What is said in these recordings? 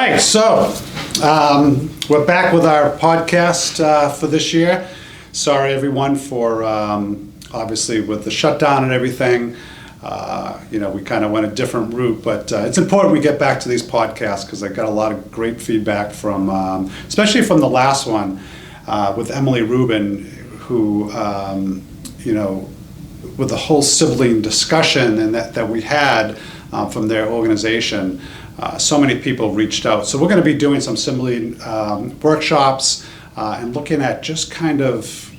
right, so we're back with our podcast for this year. Sorry everyone for obviously with the shutdown and everything, we kind of went a different route, but it's important we get back to these podcasts because I got a lot of great feedback from, especially from the last one with Emily Rubin, who, with the whole sibling discussion and that we had from their organization. So many people reached out. So we're going to be doing some sibling workshops and looking at just kind of,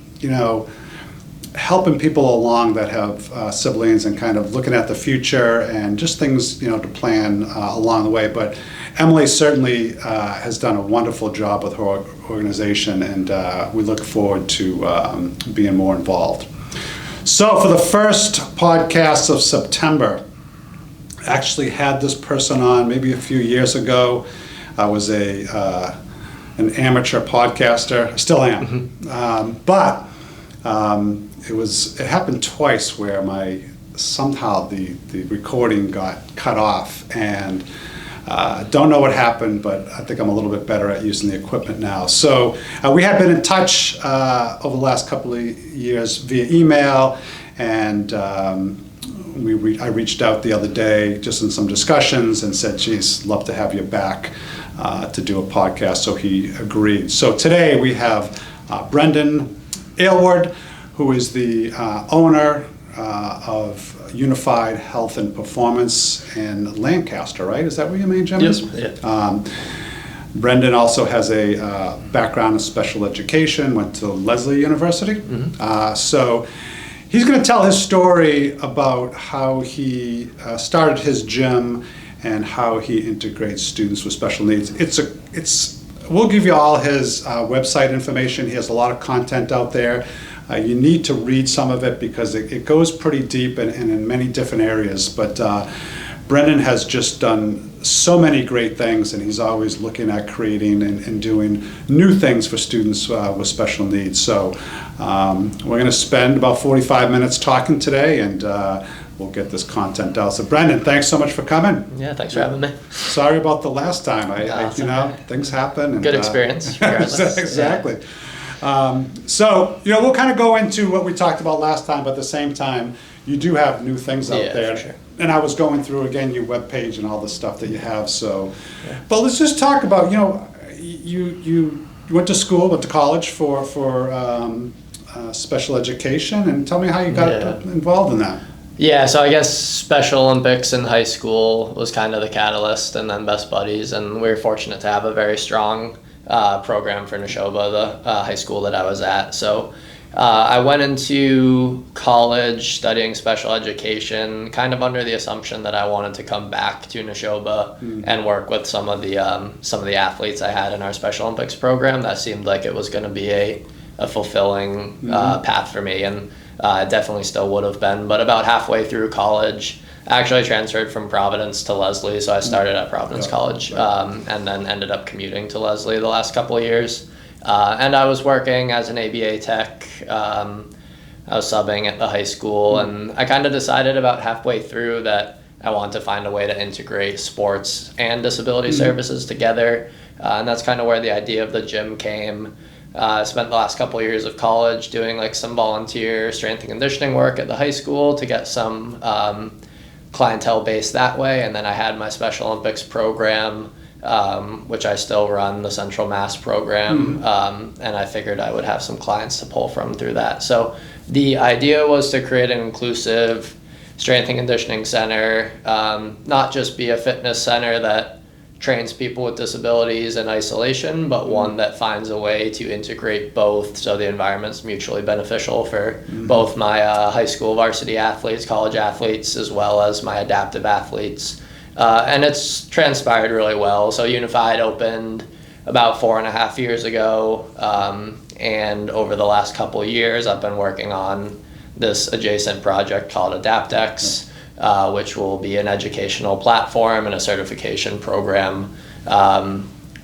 helping people along that have siblings and kind of looking at the future and just things, to plan along the way. But Emily certainly has done a wonderful job with her organization, and we look forward to being more involved. So for the first podcast of September, actually had this person on maybe a few years ago. I was an amateur podcaster. I still am. But it happened twice where somehow the recording got cut off, and don't know what happened, but I think I'm a little bit better at using the equipment now. So we have been in touch over the last couple of years via email, and I reached out the other day just in some discussions and said, geez, love to have you back to do a podcast. So he agreed. So today we have Brendan Aylward, who is the owner of Unified Health and Performance in Lancaster, right? Is that where your main gym is? Yes. Yeah. Brendan also has a background in special education, went to Lesley University. Mm-hmm. So he's going to tell his story about how he started his gym and how he integrates students with special needs. We'll give you all his website information. He has a lot of content out there. You need to read some of it because it goes pretty deep and in many different areas. But Brendan has just done so many great things, and he's always looking at creating and doing new things for students with special needs. So we're going to spend about 45 minutes talking today, and we'll get this content out. So Brendan, thanks so much for coming. Yeah, thanks for having me. Sorry about the last time. Things happen. And, good experience. Exactly. So we'll kind of go into what we talked about last time, but at the same time, you do have new things out there. For sure. And I was going through again your webpage and all the stuff that you have. So, but let's just talk about you went to college for special education, and tell me how you got involved in that. Yeah, so I guess Special Olympics in high school was kind of the catalyst, and then Best Buddies, and we were fortunate to have a very strong program for Neshoba, the high school that I was at. So I went into college studying special education, kind of under the assumption that I wanted to come back to Neshoba and work with some of the athletes I had in our Special Olympics program. That seemed like it was going to be a fulfilling path for me, and it definitely still would have been. But about halfway through college, I actually transferred from Providence to Lesley, so I started at Providence College and then ended up commuting to Lesley the last couple of years. And I was working as an ABA tech. I was subbing at the high school, and I kind of decided about halfway through that I wanted to find a way to integrate sports and disability services together, and that's kind of where the idea of the gym came. I spent the last couple of years of college doing some volunteer strength and conditioning work at the high school to get some clientele base that way, and then I had my Special Olympics program, which I still run, the Central Mass program, and I figured I would have some clients to pull from through that. So the idea was to create an inclusive strength and conditioning center, not just be a fitness center that trains people with disabilities in isolation, but one that finds a way to integrate both, so the environment's mutually beneficial for both my high school varsity athletes, college athletes, as well as my adaptive athletes. And it's transpired really well. So Unified opened about 4.5 years ago, and over the last couple of years I've been working on this adjacent project called AdaptX, which will be an educational platform and a certification program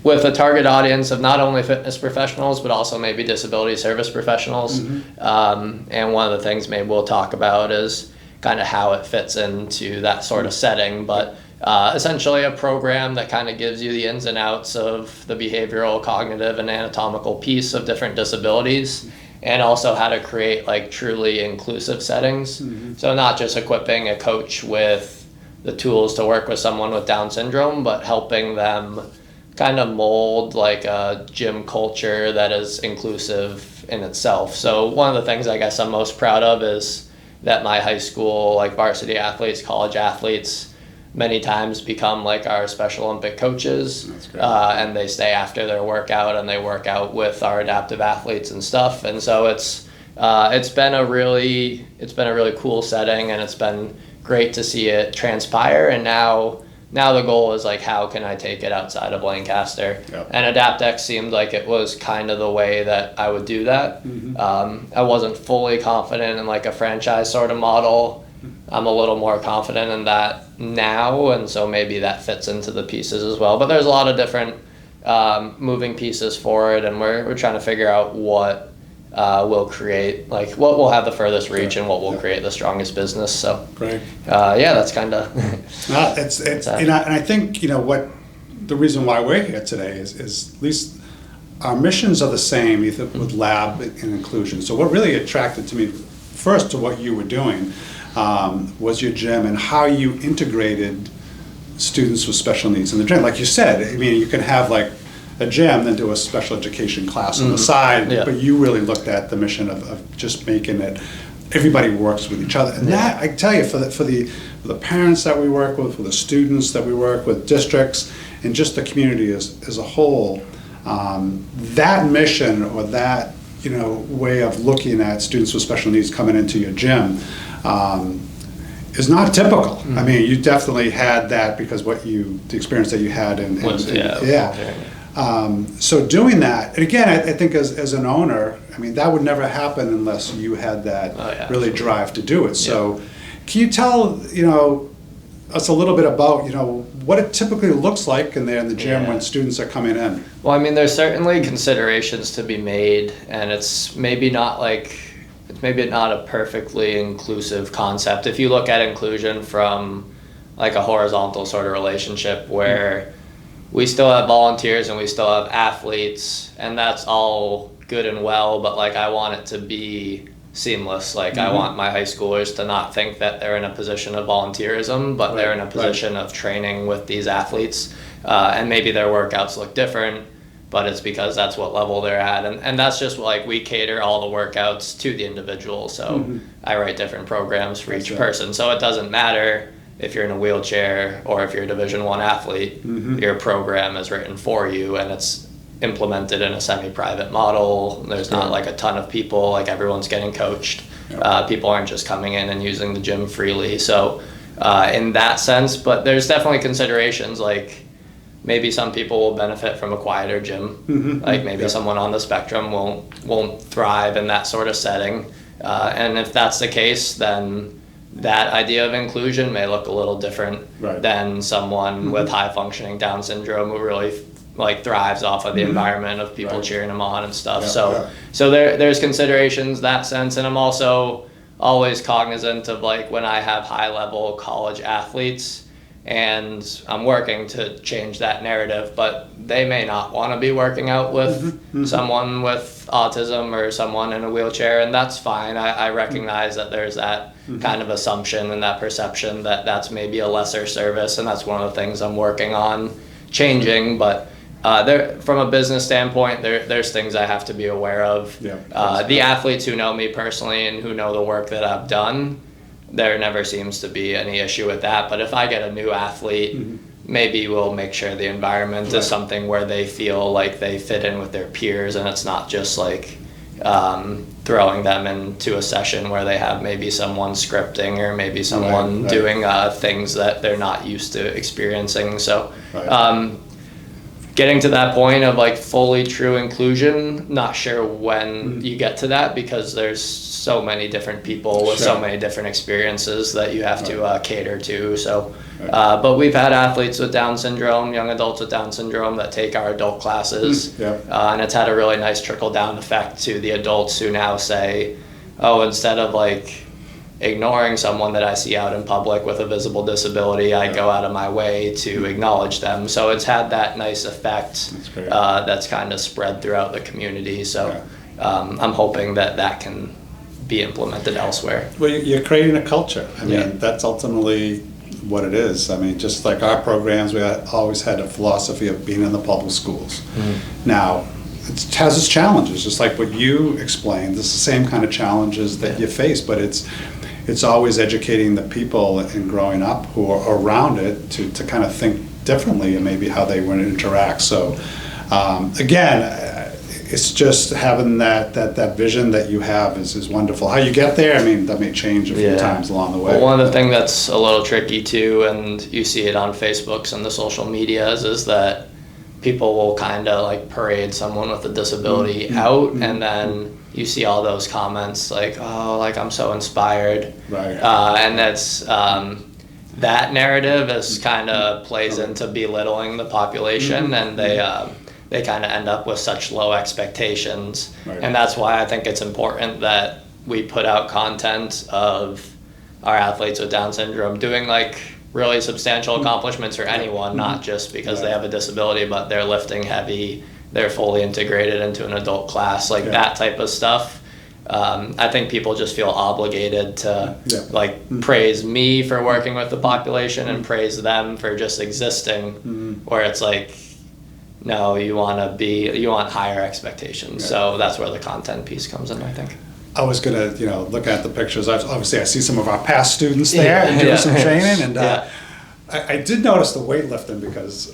with a target audience of not only fitness professionals, but also maybe disability service professionals. And one of the things maybe we'll talk about is kind of how it fits into that sort of setting. But essentially a program that kind of gives you the ins and outs of the behavioral, cognitive, and anatomical piece of different disabilities, and also how to create like truly inclusive settings. So not just equipping a coach with the tools to work with someone with Down syndrome, but helping them kind of mold like a gym culture that is inclusive in itself. So one of the things I guess I'm most proud of is that my high school like varsity athletes, college athletes, many times become like our Special Olympic coaches. That's great. And they stay after their workout and they work out with our adaptive athletes and stuff. And so it's been a really cool setting, and it's been great to see it transpire. And now the goal is like, how can I take it outside of Lancaster? Yep. And AdaptX seemed like it was kind of the way that I would do that. I wasn't fully confident in like a franchise sort of model. I'm a little more confident in that now, and so maybe that fits into the pieces as well. But there's a lot of different moving pieces for it, and we're trying to figure out what will create, like what will have the furthest reach and what will create the strongest business. So Great. Yeah, that's kind of It's and I think what the reason why we're here today is at least our missions are the same, either with LABB and inclusion. So what really attracted to me first to what you were doing was your gym and how you integrated students with special needs in the gym. Like you said, I mean, you can have like a gym, then do a special education class on the side, but you really looked at the mission of just making it, everybody works with each other. And that, I tell you, for the parents that we work with, for the students that we work with, districts, and just the community as a whole, that mission or that way of looking at students with special needs coming into your gym is not typical. I mean, you definitely had that because the experience that you had so doing that, and again, I think as an owner, I mean, that would never happen unless you had that really drive to do it. So can you tell, us a little bit about, what it typically looks like in the gym when students are coming in? Well, I mean, there's certainly considerations to be made, and it's maybe not a perfectly inclusive concept. If you look at inclusion from like a horizontal sort of relationship where we still have volunteers and we still have athletes, and that's all good and well, but like I want it to be seamless. Like I want my high schoolers to not think that they're in a position of volunteerism, but they're in a position of training with these athletes, and maybe their workouts look different, but it's because that's what level they're at, and that's just like we cater all the workouts to the individual. So I write different programs for each person, so it doesn't matter if you're in a wheelchair or if you're a Division I athlete. Your program is written for you, and it's implemented in a semi-private model. There's not like a ton of people, like everyone's getting coached. People aren't just coming in and using the gym freely. So in that sense, but there's definitely considerations, like maybe some people will benefit from a quieter gym. Like maybe someone on the spectrum won't thrive in that sort of setting. And if that's the case, then that idea of inclusion may look a little different than someone with high functioning Down syndrome who really like thrives off of the environment of people cheering them on and stuff. So there's considerations that sense, and I'm also always cognizant of like when I have high level college athletes and I'm working to change that narrative, but they may not want to be working out with someone with autism or someone in a wheelchair, and that's fine. I recognize that there's that kind of assumption and that perception that that's maybe a lesser service, and that's one of the things I'm working on changing. But from a business standpoint, there's things I have to be aware of. The athletes who know me personally and who know the work that I've done, there never seems to be any issue with that. But if I get a new athlete, maybe we'll make sure the environment is something where they feel like they fit in with their peers, and it's not just like throwing them into a session where they have maybe someone scripting or maybe someone doing things that they're not used to experiencing. So getting to that point of like fully true inclusion, not sure when you get to that, because there's so many different people with so many different experiences that you have to cater to. So but we've had athletes with Down syndrome, young adults with Down syndrome that take our adult classes, and it's had a really nice trickle down effect to the adults who now say, oh, instead of like ignoring someone that I see out in public with a visible disability, I go out of my way to acknowledge them. So it's had that nice effect that's kind of spread throughout the community. So I'm hoping that can be implemented elsewhere. Well, you're creating a culture. I mean, that's ultimately what it is. I mean, just like our programs, we always had a philosophy of being in the public schools. Now, it has its challenges, just like what you explained. It's the same kind of challenges that you face, but it's always educating the people and growing up who are around it to kind of think differently and maybe how they want to interact. So again, it's just having that vision that you have is wonderful. How you get there, I mean, that may change a few times along the way. Well, one of the things that's a little tricky too, and you see it on Facebooks and the social medias, is that people will kind of like parade someone with a disability out, and then you see all those comments like, oh, like I'm so inspired. Right. And that's, that narrative is kind of plays into belittling the population, and they kind of end up with such low expectations. And that's why I think it's important that we put out content of our athletes with Down syndrome doing like really substantial accomplishments for anyone, not just because they have a disability, but they're lifting heavy, they're fully integrated into an adult class, like that type of stuff. I think people just feel obligated to like praise me for working with the population and praise them for just existing, where it's like, no, you want higher expectations. So that's where the content piece comes in, I think. I was gonna, look at the pictures. Obviously, I see some of our past students there and doing some training, and I did notice the weightlifting because,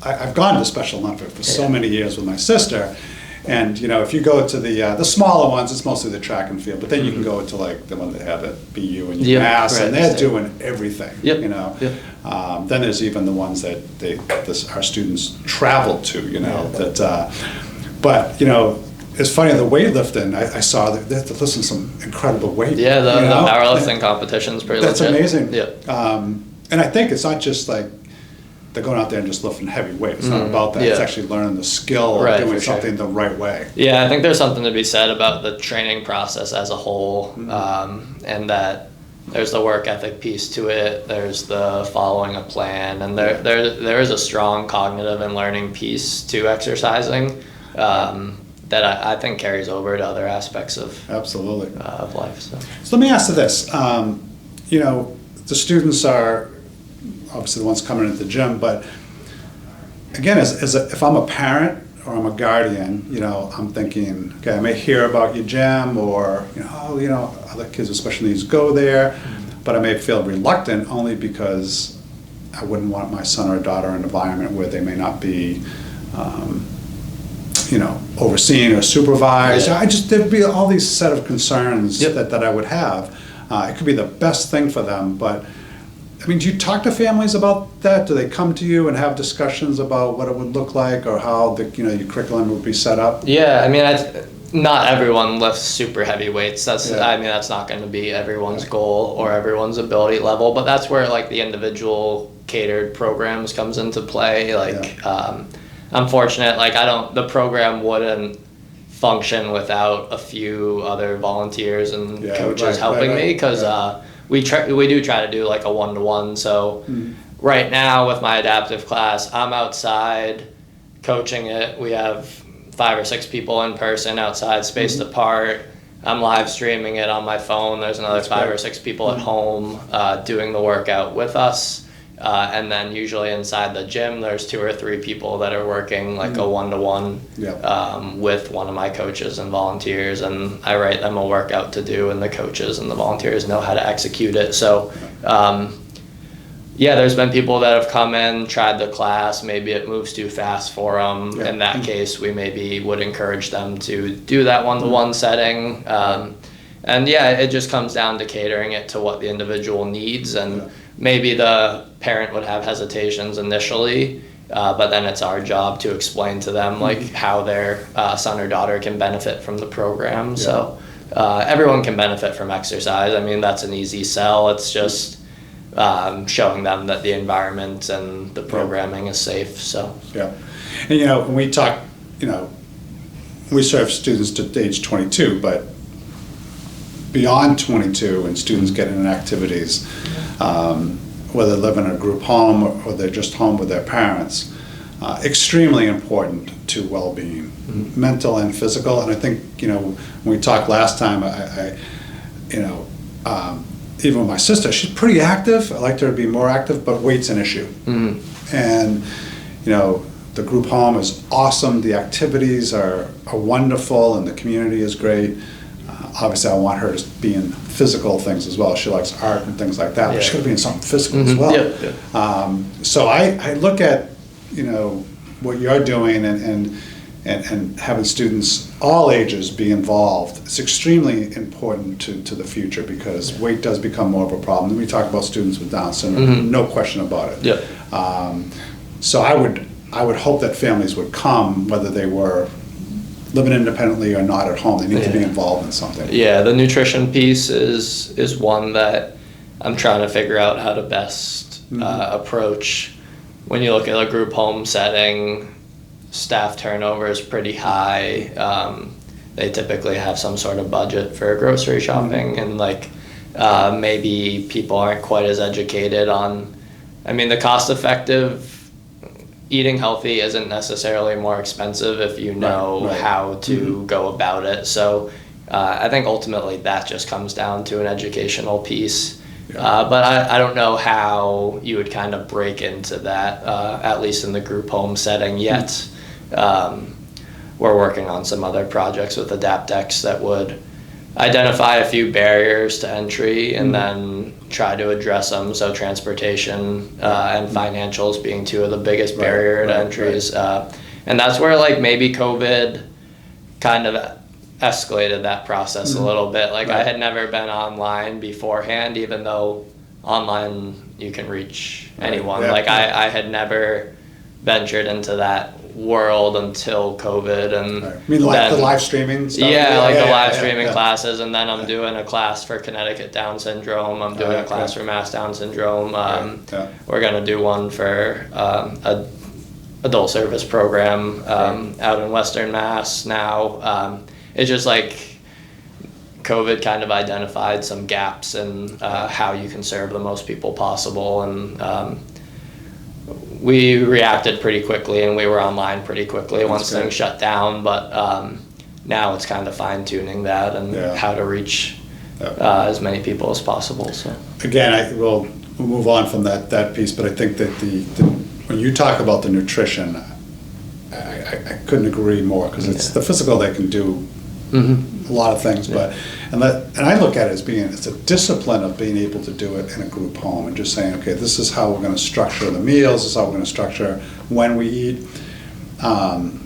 I've gone to Special Olympics for so many years with my sister, and if you go to the smaller ones, it's mostly the track and field, but then you can go to like the one that had at BU and UMass, and they're doing everything. Then there's even the ones that our students travel to. But it's funny, the weightlifting, I saw that they have to listen to some incredible weight. Yeah, the powerlifting competition's pretty legit. That's amazing. Yeah. And I think it's not just like they're going out there and just lifting heavy weight. It's not about that. It's actually learning the skill of doing something the right way. Yeah, I think there's something to be said about the training process as a whole, and that there's the work ethic piece to it, there's the following a plan, and there is a strong cognitive and learning piece to exercising. That I think carries over to other aspects of of life. So let me ask you this: the students are obviously the ones coming into the gym, but again, if I'm a parent or I'm a guardian, I'm thinking, okay, I may hear about your gym, or other kids with special needs go there, but I may feel reluctant only because I wouldn't want my son or daughter in an environment where they may not be. Overseen or supervised. There'd be all these set of concerns that I would have. It could be the best thing for them, but I mean, do you talk to families about that? Do they come to you and have discussions about what it would look like or how your curriculum would be set up? Yeah, I mean, not everyone lifts super heavy weights. That's that's not going to be everyone's goal or everyone's ability level, but that's where like the individual catered programs comes into play. I'm fortunate, the program wouldn't function without a few other volunteers and coaches helping me, because we do try to do like a one-to-one. So right now with my adaptive class, I'm outside coaching it. We have 5 or 6 people in person outside, spaced apart. I'm live streaming it on my phone. There's another 5 or 6 people at home doing the workout with us. And then usually inside the gym, there's 2 or 3 people that are working like a one-to-one with one of my coaches and volunteers, and I write them a workout to do, and the coaches and the volunteers know how to execute it. So there's been people that have come in, tried the class, maybe it moves too fast for them. In that case, we maybe would encourage them to do that one-to-one setting. And it just comes down to catering it to what the individual needs, and maybe the parent would have hesitations initially, but then it's our job to explain to them how their son or daughter can benefit from the program. So everyone can benefit from exercise. I mean, that's an easy sell. It's just showing them that the environment and the programming is safe. So and when we talk, we serve students to age 22, but beyond 22 and students getting in activities, whether they live in a group home or they're just home with their parents, extremely important to well-being, mental and physical. And I think, when we talked last time, even with my sister, she's pretty active. I like her to be more active, but weight's an issue. And, the group home is awesome. The activities are wonderful, and the community is great. Obviously, I want her to be in physical things as well. She likes art and things like that, but she's got to be in something physical as well. So I look at, what you're doing and having students all ages be involved. It's extremely important to the future, because weight does become more of a problem. We talk about students with Down syndrome, no question about it. So I would hope that families would come, whether they were living independently or not at home. They need to be involved in something. Yeah, the nutrition piece is one that I'm trying to figure out how to best approach. When you look at a group home setting, staff turnover is pretty high. They typically have some sort of budget for grocery shopping, and maybe people aren't quite as educated on, the cost-effective eating healthy isn't necessarily more expensive if you know how to go about it. So I think ultimately that just comes down to an educational piece. But I don't know how you would kind of break into that, at least in the group home setting yet. We're working on some other projects with AdaptX that would identify a few barriers to entry and then try to address them. So transportation and financials being two of the biggest barrier to entries. And that's where maybe COVID kind of escalated that process a little bit. I had never been online beforehand, even though online you can reach anyone. I had never ventured into that world until COVID, and the live streaming stuff? The live streaming classes, and then I'm doing a class for Connecticut Down syndrome. I'm doing a class for Mass Down syndrome. We're gonna do one for a adult service program out in Western Mass now. It's just COVID kind of identified some gaps in how you can serve the most people possible, and we reacted pretty quickly, and we were online pretty quickly once things shut down. But now it's kind of fine-tuning that and how to reach as many people as possible. So again, we'll move on from that piece, but I think that when you talk about the nutrition, I couldn't agree more, because it's the physical they can do a lot of things, but and I look at it as it's a discipline of being able to do it in a group home, and just saying, okay, this is how we're going to structure the meals, this is how we're going to structure when we eat.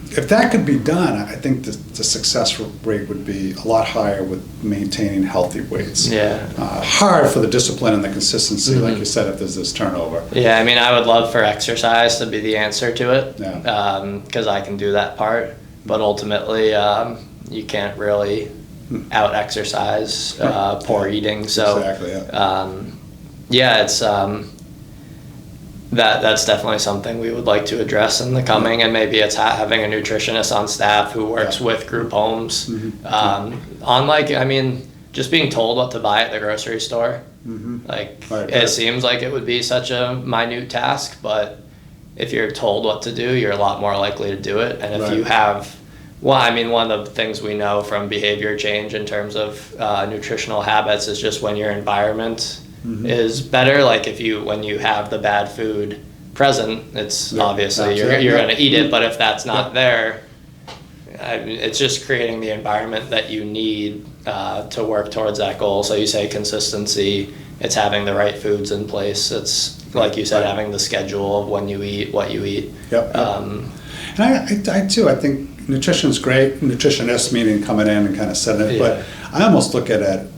If that could be done, I think the success rate would be a lot higher with maintaining healthy weights. Hard for the discipline and the consistency, like you said, if there's this turnover. I would love for exercise to be the answer to it, because I can do that part, but ultimately you can't really out-exercise poor eating. So it's that's definitely something we would like to address in the coming, and maybe it's having a nutritionist on staff who works with group homes. Just being told what to buy at the grocery store. It seems like it would be such a minute task, but if you're told what to do, you're a lot more likely to do it. And if you have one of the things we know from behavior change in terms of nutritional habits is just when your environment is better. When you have the bad food present, it's obviously you're going to eat it, but if that's not there, it's just creating the environment that you need to work towards that goal. So you say consistency, it's having the right foods in place. It's like you said, having the schedule of when you eat, what you eat. And I too, I think nutrition's great. Nutritionist meaning coming in and kind of setting it, but I almost look at it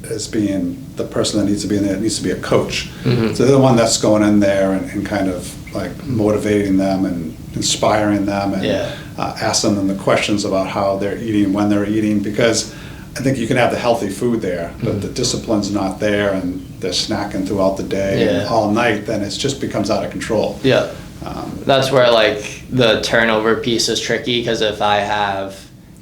as being the person that needs to be in there. It needs to be a coach. So they're the one that's going in there and kind of motivating them and inspiring them and asking them the questions about how they're eating, when they're eating, because I think you can have the healthy food there, but the discipline's not there, and they're snacking throughout the day and all night, then it just becomes out of control.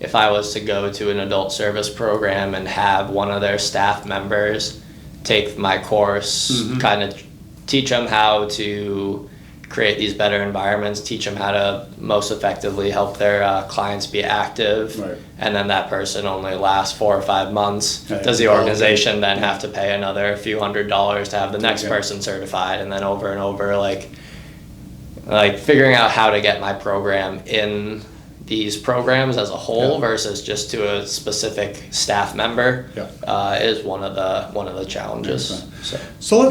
if I was to go to an adult service program and have one of their staff members take my course, kind of teach them how to create these better environments, teach them how to most effectively help their clients be active, Right. and then that person only lasts 4 or 5 months. Right. Does the organization then have to pay another few $100s to have the next Okay. person certified, and then over and over, like figuring out how to get my program in these programs as a whole versus just to a specific staff member is one of the challenges. So